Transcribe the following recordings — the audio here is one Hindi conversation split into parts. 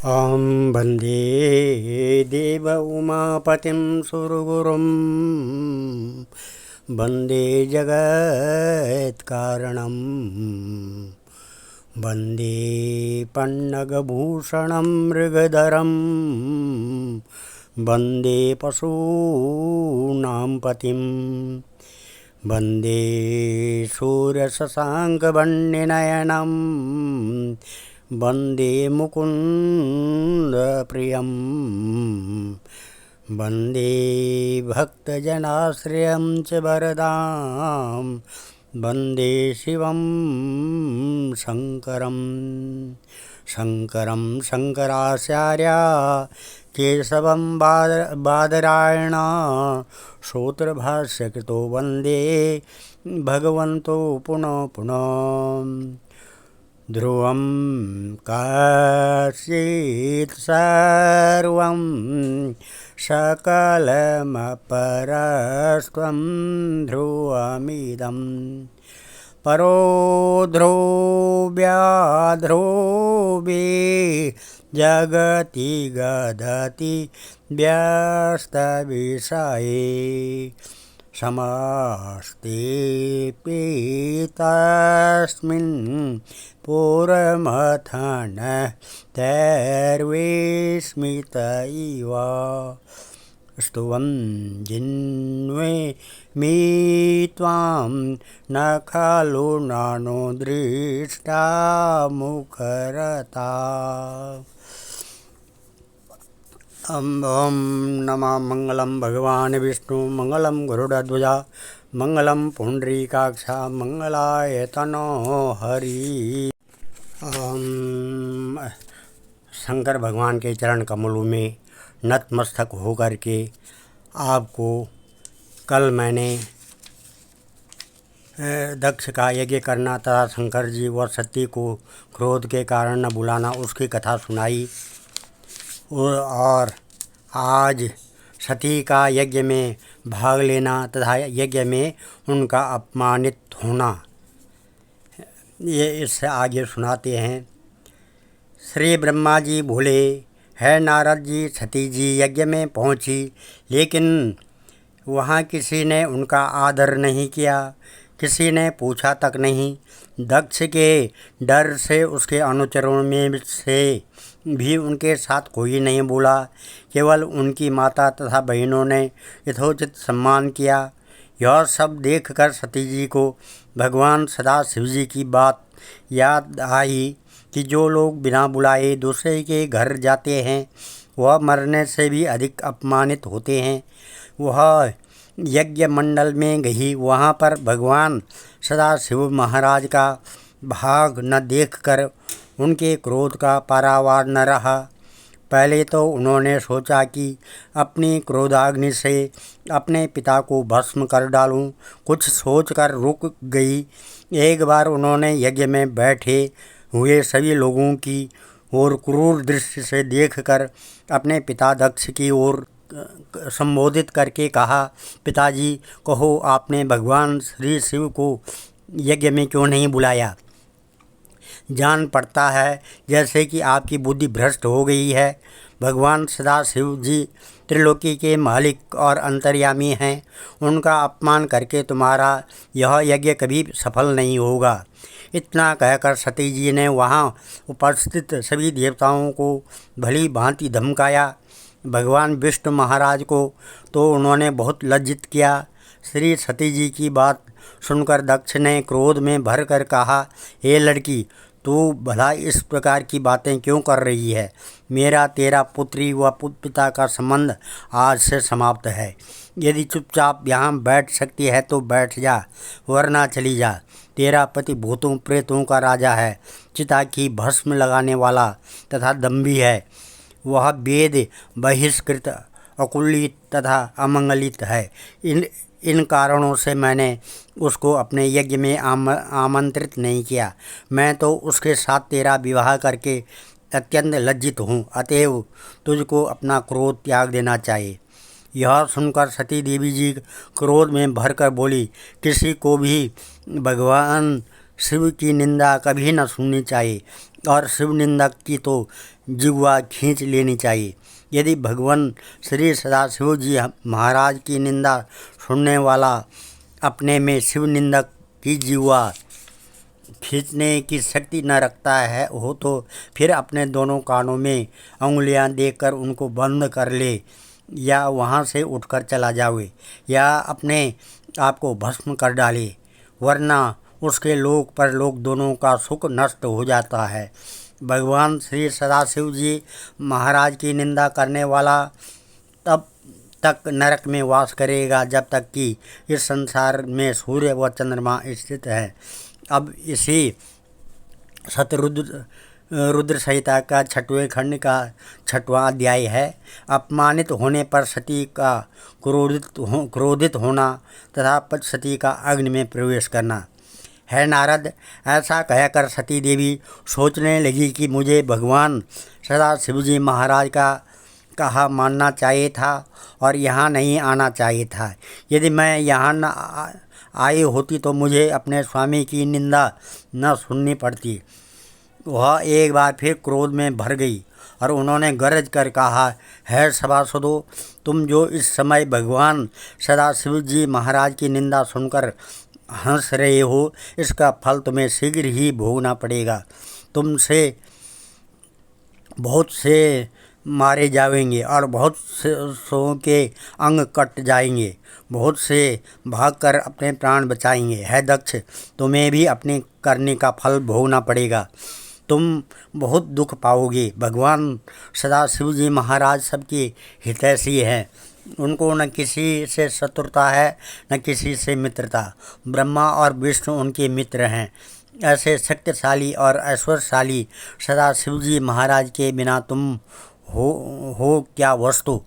अहं वन्दे देव उमापतिं सुरगुरुं वन्दे जगत्कारणं वन्दे पन्नगभूषणं मृगधरं वन्दे पशूनां पतिं वन्दे सूर्यशशाङ्कवर्णनयनं वन्दे मुकुन्दप्रियं वन्दे भक्तजनाश्रयं च वरदां वन्दे शिवं शङ्करं शङ्कराचार्य केशवं बादरायण सूत्रभाष्यकृतो वन्दे भगवन्तो पुनः पुनः ध्रुवं काश्चित् सर्वं सकलमपरस्त्वं ध्रुवमिदं परो ध्रुव्याध्रुवे जगति गदति व्यस्तविषये समस्तेऽपि तस्मिन् पूर्वमथनस्तैर्विस्मित इव स्तुवन् जिन्वे मे त्वां न खलु नानो दृष्टा मुखरता। ॐ नमः। मंगलम भगवान विष्णु मंगलम गरुड़ध्वजा मंगलम पुंडरीकाक्षा मंगलाय तनो हरि। शंकर भगवान के चरण कमलों में नतमस्तक होकर के आपको कल मैंने दक्ष का यज्ञ करना तथा शंकर जी व सती को क्रोध के कारण न बुलाना उसकी कथा सुनाई। और आज सती का यज्ञ में भाग लेना तथा यज्ञ में उनका अपमानित होना, ये इससे आगे सुनाते हैं। श्री ब्रह्मा जी बोले, है नारद जी, सती जी यज्ञ में पहुंची, लेकिन वहाँ किसी ने उनका आदर नहीं किया, किसी ने पूछा तक नहीं। दक्ष के डर से उसके अनुचरों में से भी उनके साथ कोई नहीं बोला, केवल उनकी माता तथा बहनों ने यथोचित सम्मान किया। यह सब देखकर सती जी को भगवान सदाशिव जी की बात याद आई कि जो लोग बिना बुलाए दूसरे के घर जाते हैं वह मरने से भी अधिक अपमानित होते हैं। वह यज्ञ मंडल में गई, वहाँ पर भगवान सदाशिव महाराज का भाग न देखकर उनके क्रोध का पारावार न रहा। पहले तो उन्होंने सोचा कि अपनी क्रोधाग्नि से अपने पिता को भस्म कर डालूं, कुछ सोचकर रुक गई। एक बार उन्होंने यज्ञ में बैठे हुए सभी लोगों की ओर क्रूर दृष्टि से देखकर अपने पिता दक्ष की ओर संबोधित करके कहा, पिताजी, कहो आपने भगवान श्री शिव को यज्ञ में क्यों नहीं बुलाया? जान पड़ता है जैसे कि आपकी बुद्धि भ्रष्ट हो गई है। भगवान सदाशिव जी त्रिलोकी के मालिक और अंतर्यामी हैं, उनका अपमान करके तुम्हारा यह यज्ञ कभी सफल नहीं होगा। इतना कहकर सती जी ने वहाँ उपस्थित सभी देवताओं को भली भांति धमकाया। भगवान विष्णु महाराज को तो उन्होंने बहुत लज्जित किया। श्री सती जी की बात सुनकर दक्ष ने क्रोध में भर कर कहा, हे लड़की, तू भला इस प्रकार की बातें क्यों कर रही है? मेरा तेरा पुत्री व पिता का संबंध आज से समाप्त है। यदि चुपचाप यहाँ बैठ सकती है तो बैठ जा, वरना चली जा। तेरा पति भूतों प्रेतों का राजा है, चिता की भस्म लगाने वाला तथा दम्भी है। वह वेद बहिष्कृत, अकुलित तथा अमंगलित है। इन कारणों से मैंने उसको अपने यज्ञ में आमंत्रित नहीं किया। मैं तो उसके साथ तेरा विवाह करके अत्यंत लज्जित हूँ, अतएव तुझको अपना क्रोध त्याग देना चाहिए। यह सुनकर सती देवी जी क्रोध में भरकर बोली, किसी को भी भगवान शिव की निंदा कभी न सुननी चाहिए और शिव निंदक की तो जिह्वा खींच लेनी चाहिए। यदि भगवान श्री सदाशिव जी महाराज की निंदा सुनने वाला अपने में शिव निंदक की जिह्वा खींचने की शक्ति न रखता है हो तो फिर अपने दोनों कानों में उंगलियां देकर उनको बंद कर ले, या वहां से उठकर चला जावे, या अपने आप को भस्म कर डाले, वरना उसके लोक परलोक दोनों का सुख नष्ट हो जाता है। भगवान श्री सदाशिव जी महाराज की निंदा करने वाला तब तक नरक में वास करेगा जब तक कि इस संसार में सूर्य व चंद्रमा स्थित है। अब इसी रुद्र संहिता का 6वें खंड का 6वां अध्याय है। अपमानित होने पर सती का क्रोधित होना तथा सती का अग्नि में प्रवेश करना। है नारद, ऐसा कहकर सती देवी सोचने लगी कि मुझे भगवान सदाशिव जी महाराज का कहा मानना चाहिए था और यहाँ नहीं आना चाहिए था। यदि मैं यहाँ न आई होती तो मुझे अपने स्वामी की निंदा न सुननी पड़ती। वह एक बार फिर क्रोध में भर गई और उन्होंने गरज कर कहा, है सभासदों, तुम जो इस समय भगवान सदाशिव जी महाराज की निंदा सुनकर हंस रहे हो, इसका फल तुम्हें शीघ्र ही भोगना पड़ेगा। तुमसे बहुत से मारे जाएंगे और बहुत सो के अंग कट जाएंगे, बहुत से भागकर अपने प्राण बचाएंगे। है दक्ष, तुम्हें भी अपने करने का फल भोगना पड़ेगा, तुम बहुत दुख पाओगे। भगवान सदाशिव जी महाराज सबके हितैषी हैं, उनको न किसी से शत्रुता है न किसी से मित्रता। ब्रह्मा और विष्णु उनके मित्र हैं। ऐसे शक्तिशाली और ऐश्वर्यशाली सदाशिव जी महाराज के बिना तुम हो क्या वस्तु,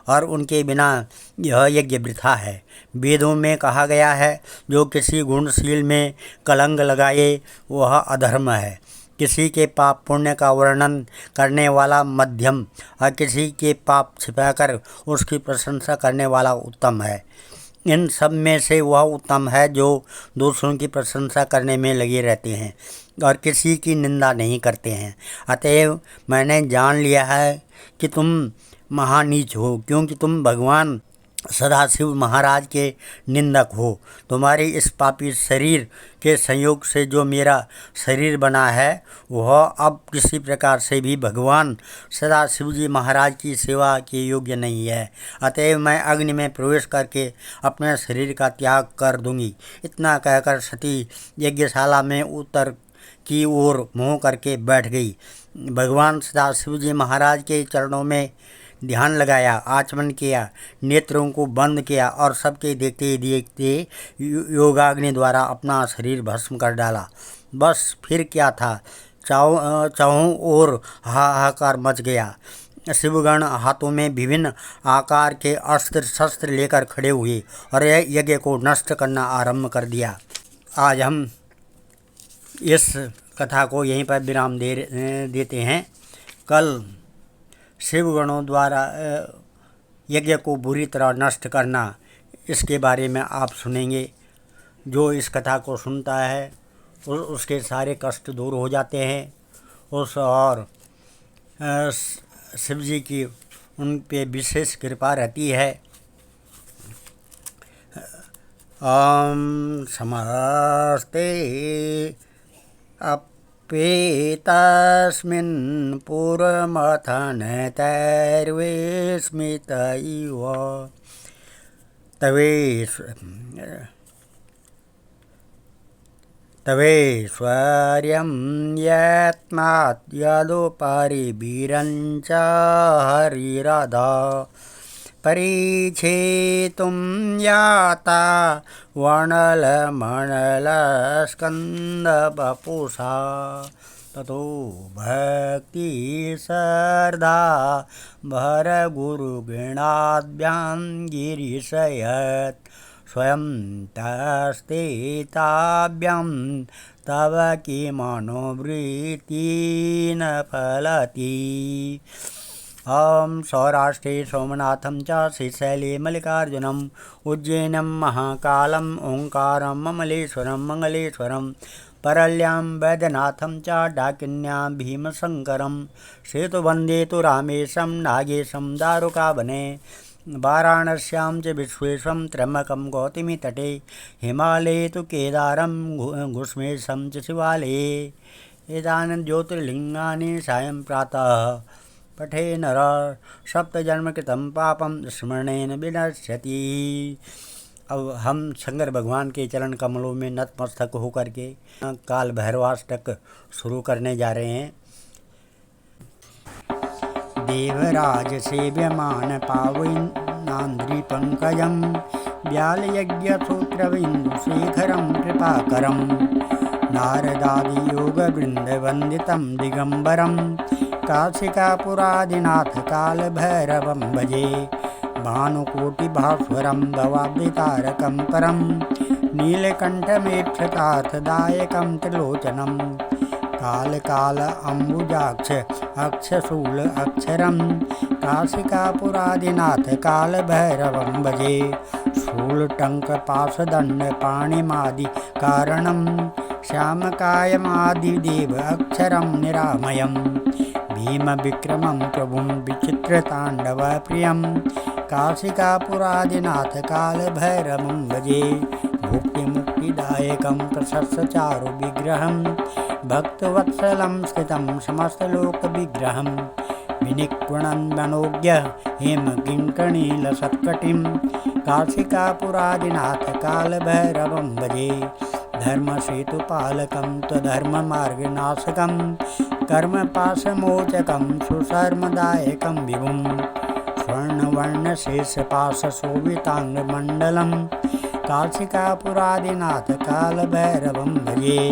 और उनके बिना यह यज्ञ वृथा है। वेदों में कहा गया है, जो किसी गुणशील में कलंक लगाए वह अधर्म है। किसी के पाप पुण्य का वर्णन करने वाला मध्यम और किसी के पाप छिपाकर उसकी प्रशंसा करने वाला उत्तम है। इन सब में से वह उत्तम है जो दूसरों की प्रशंसा करने में लगे रहते हैं और किसी की निंदा नहीं करते हैं। अतएव मैंने जान लिया है कि तुम महानीच हो, क्योंकि तुम भगवान सदाशिव महाराज के निंदक हो। तुम्हारे इस पापी शरीर के संयोग से जो मेरा शरीर बना है वह अब किसी प्रकार से भी भगवान सदाशिव जी महाराज की सेवा के योग्य नहीं है। अतएव मैं अग्नि में प्रवेश करके अपने शरीर का त्याग कर दूंगी। इतना कहकर सती यज्ञशाला में उत्तर की ओर मुँह करके बैठ गई। भगवान सदाशिव जी महाराज के चरणों में ध्यान लगाया, आचमन किया, नेत्रों को बंद किया और सबके देखते देखते योगाग्नि द्वारा अपना शरीर भस्म कर डाला। बस फिर क्या था, चाहों ओर हाहाकार मच गया। शिवगण हाथों में विभिन्न आकार के अस्त्र शस्त्र लेकर खड़े हुए और यज्ञ को नष्ट करना आरंभ कर दिया। आज हम इस कथा को यहीं पर विराम देते हैं। कल शिवगणों द्वारा यज्ञ को बुरी तरह नष्ट करना, इसके बारे में आप सुनेंगे। जो इस कथा को सुनता है उसके सारे कष्ट दूर हो जाते हैं, उस और शिव जी की उन पे विशेष कृपा रहती है। ओम समस्ते पेतस्मिन् पुरमथनतैर्विस्मित इव तवेश्वर्यं यत्नात् यदुपरि वीरञ्च हरिरदा परिच्छेतुं याता वर्णलमण्डलस्कन्दवपुषा ततो भक्ति श्रद्धा भरगुरुगणाभ्यां गिरिशयत् स्वयं तस्ते ताभ्यां तव किमनोवृत्तिः न फलति। सौराष्ट्रे सोमनाथं च श्रीशैले मल्लिकार्जुनम् उज्जैनं महाकालम् ओंकारं ममलेश्वरं मंगलेश्वरं परल्यां वैद्यनाथं च डाकिन्यां भीमशङ्करं सेतुवन्दे तु रामेशं नागेशं दारुकावने वाराणस्यां च विश्वेशं त्र्यम्बकं गौतमीतटे हिमालये तु केदारं घुष्मेशं च शिवालये एतानि ज्योतिर्लिङ्गानि सायं प्रातः पठे नर सप्तजन्म कृतं पापं स्मरणेन विनश्यति। अब हम शंकर भगवान के चरण कमलों में नतमस्तक होकर के काल भैरवाष्टक शुरू करने जा रहे हैं। देवराज सेव्यमान पावनान्द्रि पंकजं व्यालयज्ञ सूत्रबिन्दुशेखरं कृपाकरं नारदादि योग वृंद वंदितं दिगंबरं काशिकापुरादिनाथ काल भैरवं भजे भानुकोटिभास्वरं भवाब्धितारकं परं नीलकण्ठमेक्षतार्थदायकं त्रिलोचनं काल अम्बुजाक्ष अक्षशूल अक्षरं काशिकापुरादिनाथ काल भैरवं भजे शूलटंक पाशदंड पाणिमादि कारणं श्यामकायमादिदेव अक्षरं निरामयं भीम विक्रमं प्रभुं विचित्रताण्डवप्रियं काशिकापुरादिनाथ काल भैरवं भजे भुक्तिमुक्तिदायकं प्रशस्तचारु विग्रहं भक्तवत्सलं स्थितं समस्तलोकविग्रहं विनिक्वणं मनोज्ञ हेमकिङ्कणीलसत्कटिं काशिकापुरादिनाथ काल भैरवं भजे धर्मसेतुपालकं त्वधर्ममार्गनाशकं कर्मपाशमोचकं सुशर्मदायकं विभुं स्वर्णवर्णशेषपाशशोभिताङ्गमण्डलं काशिकापुरादिनाथ काल भैरवं भजे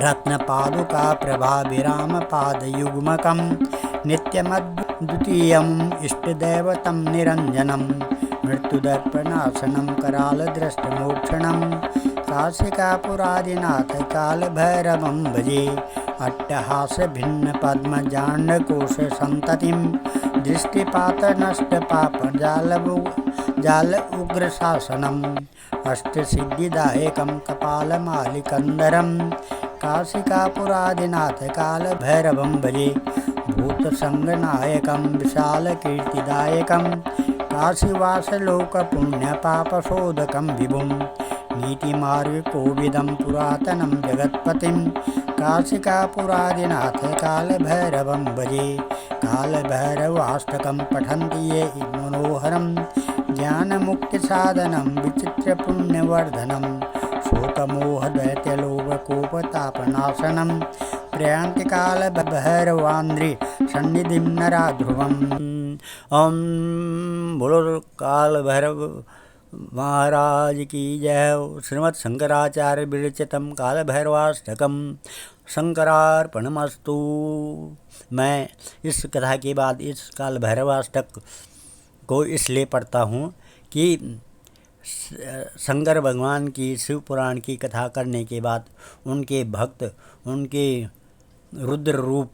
रत्नपादुका प्रभाभिरामपादयुग्मकं नित्यमद्वितीयम् इष्टदैवतं निरञ्जनं मृत्युदर्पणासनं करालदृष्टमोक्षणं काशिकापुरादिनाथ काल भैरवं भजे अट्टहासभिन्नपद्मजाण्डकोशसन्ततिं दृष्टिपातनष्टपापजाल उग्रशासनम् अष्टसिद्धिदायकं कपालमालिकन्धरं काशिकापुरादिनाथ काल भैरवं भजे भूतसंगनायकं विशालकीर्तिदायकं काशीवासलोकपुण्यपापशोधकं विभुं नीतिमार्गकोविदं पुरातनं जगत्पतिं काशिकापुरादिनाथ काल भैरवं भजे कालभैरवाष्टकं पठन्ति ये मनोहरं ज्ञानमुक्तिसाधनं विचित्रपुण्यवर्धनं शोकमोहदैत्यलोभकोपतापनाशनं प्रयान्तिकालभैरवान्द्रि सन्निधिं नराध्रुवम्। ओम बोलो काल भैरव महाराज की जय हो। श्रीमद् शंकराचार्य विरचितम काल भैरवाष्टकम शंकरार्पणमस्तु। मैं इस कथा के बाद इस काल भैरवाष्टक को इसलिए पढ़ता हूँ कि शंकर भगवान की शिव पुराण की कथा करने के बाद उनके भक्त उनके रुद्र रूप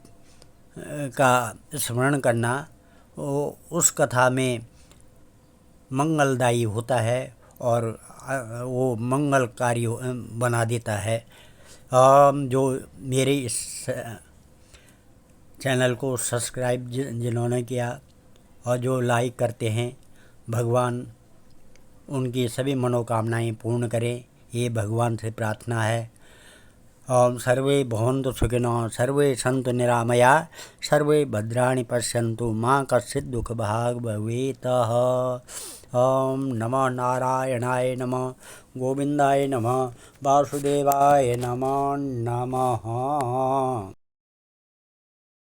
का स्मरण करना उस कथा में मंगलदायी होता है और वो मंगलकारी बना देता है। जो मेरे इस चैनल को सब्सक्राइब जिन्होंने किया और जो लाइक करते हैं, भगवान उनकी सभी मनोकामनाएं पूर्ण करें, ये भगवान से प्रार्थना है। ओम सर्वे भवन्तु सुखिनः, सर्वे सन्तु निरामया, सर्वे भद्राणि पश्यन्तु, मा कश्चित् दुःखभाग् भवेत्। ओम नमः नारायणाय नमः, गोविन्दाय नमः, वासुदेवाय नमः नमः।